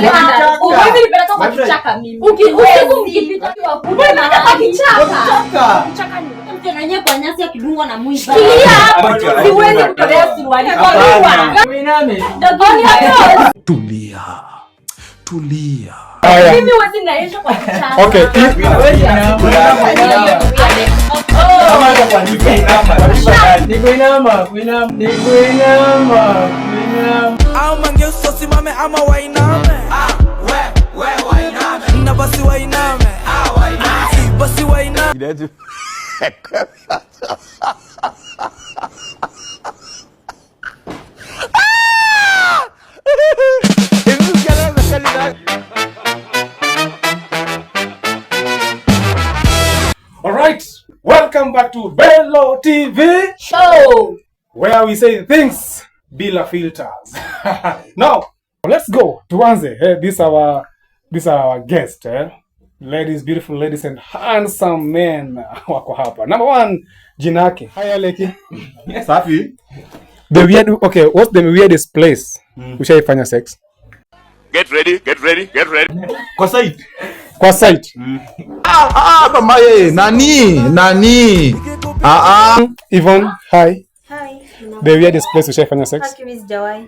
nipeleka kwa kichaka mimi. Ukipita kwa kubwa na kichaka. Kichaka ni mtengenye kwa nyasi ya kidungo na mwiba. Siwezi kutolea suruali kwa mwa. Uiname. Dogoni hapo. Tulia. Mimi wazi naisha kwa kichaka. Okay. Nikuinama. Au mangeuso simame ama wainame. We wainame. Na basi wainame. Wainame. Basi wainame. Alright, welcome back to Bello TV Show, where we say things bila filters. Now, let's go. Tuanze. This is our guest. Ladies, beautiful ladies and handsome men wako hapa. Number one, jina yake. Hi Aleki. Safi. Okay, what's the weirdest place ushaifanya sex? Get ready. Kwa site. Mama nani? Yvonne, hi. hi. The weirdest place ushaifanya sex? Hakimi sijawahi.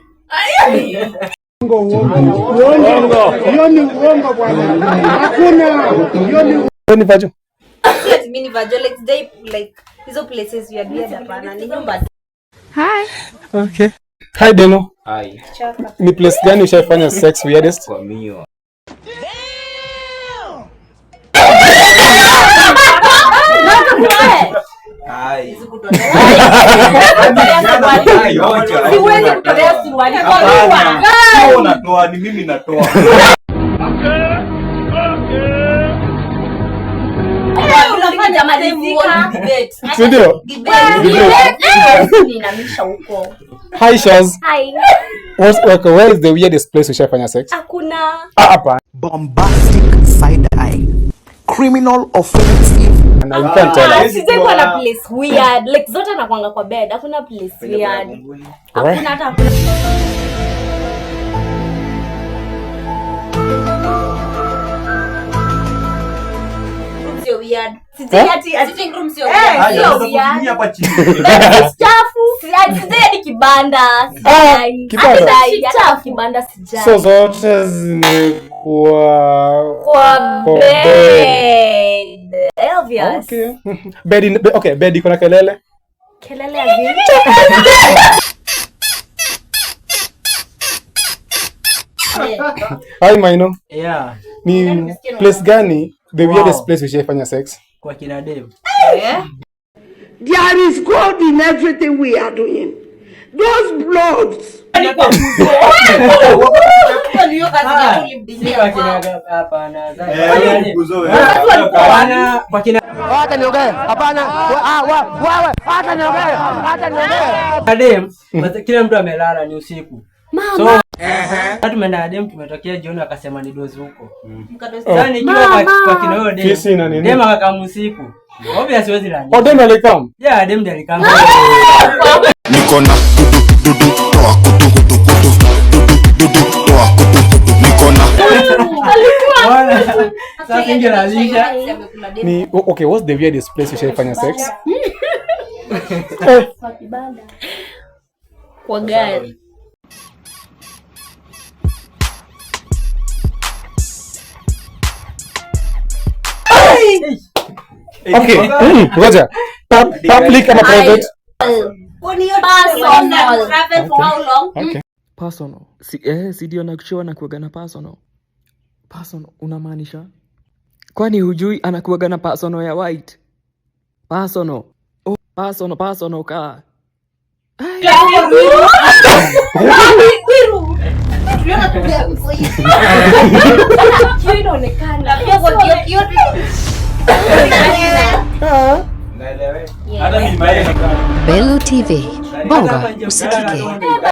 Ni vajo. Mimi vajo like hizo places we are hapana, ni nyumba. Hi. Okay. Hi Deno. Hai. Ni place gani ushaifanya sex weirdest? Kwa mio. Hai. Siwezi kutolea suruali kwa mwa. Sio natoa, ni mimi natoa. Ndio. Ninamisha huko. Hi Shaz. Hi. Where is the weirdest place ushaifanya sex? Hakuna. Hapa. Bombastic side eye. Criminal offensive. And you can't tell us. Sisi kwa na place weird. Like zote nakuanga kwa bed. Hakuna place weird. Hakuna hata hakuna. Sio weird. Sitting room sio weird. Sio weird. Hapa chini. Chafu. Sijai kibanda. Kibanda. Hata kibanda sijai. So zote zimekuwa Kwa bed. Obvious. Okay. Bed iko na kelele. Kelele ya vipi? Hi Maino. Yeah. Ni place gani the weirdest place ushaifanya sex? Kwa kina Dave. There is God in everything we are doing. Those bloods. Kwa kina hapana. Kuzo. Hapana kwa kina. Hata niongee. Hapana. Wewe. Hata niongee. Adem, kila mtu amelala ni usiku. So, tumeenda Adem tumetokea jioni akasema ni dozi huko. Sasa nikiwa kwa kina huyo Dem. Kisi na nini? Dem akakam usiku. Obviously siwezi la. Dem alikam. Yeah, Dem ndiye alikam. Niko na dudu toa kutu toa kutu niko na Sasa ingelalisha. Ni okay, what's the weirdest place ushaifanya sex? Kwa kibanda. Kwa gari. Okay. Ngoja. Public ama private? Personal. Travel for how long? Okay. Personal. Si ndio nakuchoa na kuaga na personal. Personal unamaanisha? Kwani hujui anakuaga na personal ya white? Personal. Oh, personal ka. Kio inaonekana. Pia kwa kio. Hata mimi Bello TV. Bonga usikike.